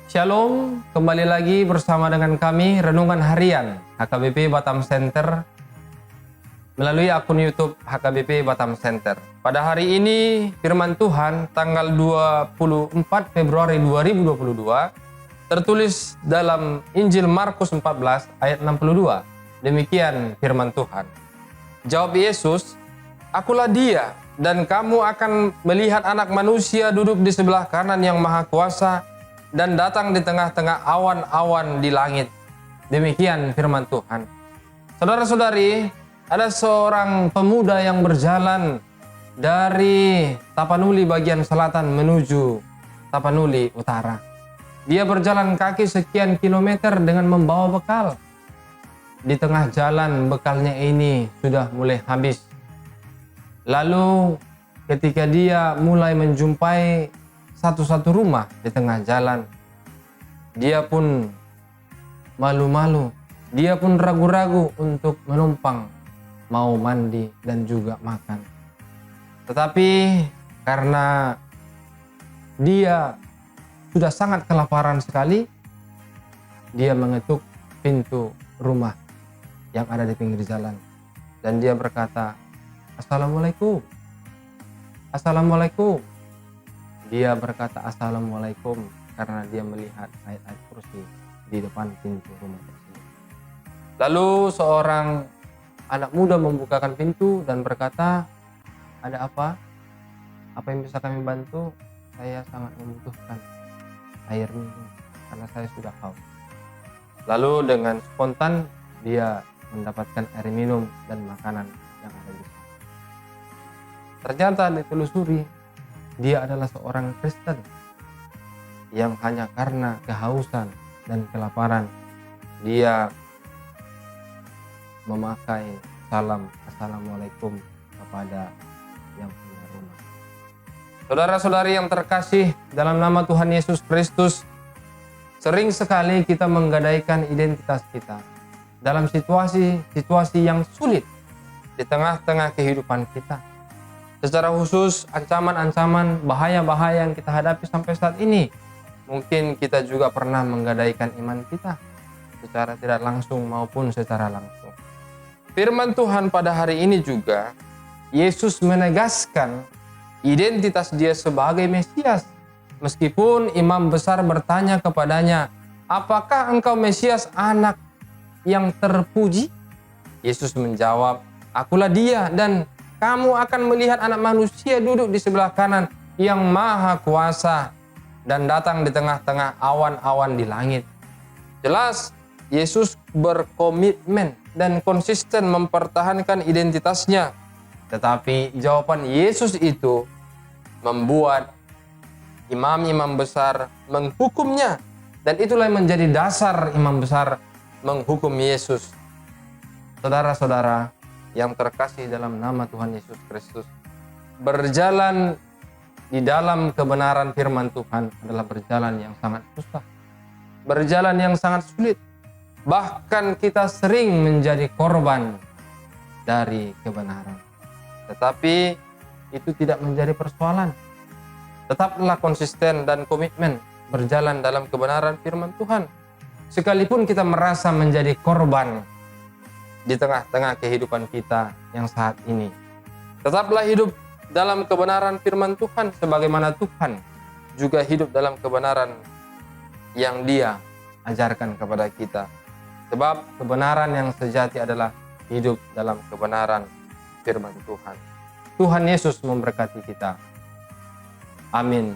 Shalom, kembali lagi bersama dengan kami Renungan Harian HKBP Batam Center melalui akun YouTube HKBP Batam Center. Pada hari ini firman Tuhan tanggal 24 Februari 2022 tertulis dalam Injil Markus 14 ayat 62. Demikian firman Tuhan. Jawab Yesus, "Akulah dia, dan kamu akan melihat Anak Manusia duduk di sebelah kanan yang Maha Kuasa dan datang di tengah-tengah awan-awan di langit." Demikian firman Tuhan. Saudara-saudari, ada seorang pemuda yang berjalan dari Tapanuli bagian selatan menuju Tapanuli utara. Dia berjalan kaki sekian kilometer dengan membawa bekal. Di tengah jalan bekalnya ini sudah mulai habis. Lalu ketika dia mulai menjumpai satu-satu rumah di tengah jalan, dia pun malu-malu, dia pun ragu-ragu untuk menumpang, mau mandi dan juga makan. Tetapi karena dia sudah sangat kelaparan sekali, dia mengetuk pintu rumah yang ada di pinggir jalan dan dia berkata, "Assalamualaikum, Assalamualaikum." Dia berkata Assalamualaikum karena dia melihat ayat-ayat kursi di depan pintu rumah tersebut. Lalu seorang anak muda membukakan pintu dan berkata, "Ada apa? Apa yang bisa kami bantu? Saya sangat membutuhkan air minum karena saya sudah haus." Lalu dengan spontan dia mendapatkan air minum dan makanan yang ada di sana. Ternyata ditelusuri, dia adalah seorang Kristen yang hanya karena kehausan dan kelaparan dia memakai salam Assalamualaikum kepada yang punya rumah. Saudara-saudari yang terkasih dalam nama Tuhan Yesus Kristus, sering sekali kita menggadaikan identitas kita dalam situasi yang sulit di tengah-tengah kehidupan kita. Secara khusus ancaman-ancaman, bahaya-bahaya yang kita hadapi sampai saat ini, mungkin kita juga pernah menggadaikan iman kita secara tidak langsung maupun secara langsung. Firman Tuhan pada hari ini juga, Yesus menegaskan identitas dia sebagai Mesias. Meskipun imam besar bertanya kepadanya, "Apakah engkau Mesias, anak yang terpuji?" Yesus menjawab, "Akulah dia, dan kamu akan melihat Anak Manusia duduk di sebelah kanan yang Maha Kuasa dan datang di tengah-tengah awan-awan di langit." Jelas, Yesus berkomitmen dan konsisten mempertahankan identitasnya. Tetapi jawaban Yesus itu membuat imam-imam besar menghukumnya. Dan itulah yang menjadi dasar imam besar menghukum Yesus. Saudara-saudara yang terkasih dalam nama Tuhan Yesus Kristus, berjalan di dalam kebenaran firman Tuhan adalah berjalan yang sangat susah, berjalan yang sangat sulit. Bahkan kita sering menjadi korban dari kebenaran. Tetapi itu tidak menjadi persoalan. Tetaplah konsisten dan komitmen berjalan dalam kebenaran firman Tuhan. Sekalipun kita merasa menjadi korban di tengah-tengah kehidupan kita yang saat ini, tetaplah hidup dalam kebenaran firman Tuhan sebagaimana Tuhan juga hidup dalam kebenaran yang Dia ajarkan kepada kita. Sebab kebenaran yang sejati adalah hidup dalam kebenaran firman Tuhan. Tuhan Yesus memberkati kita. Amin.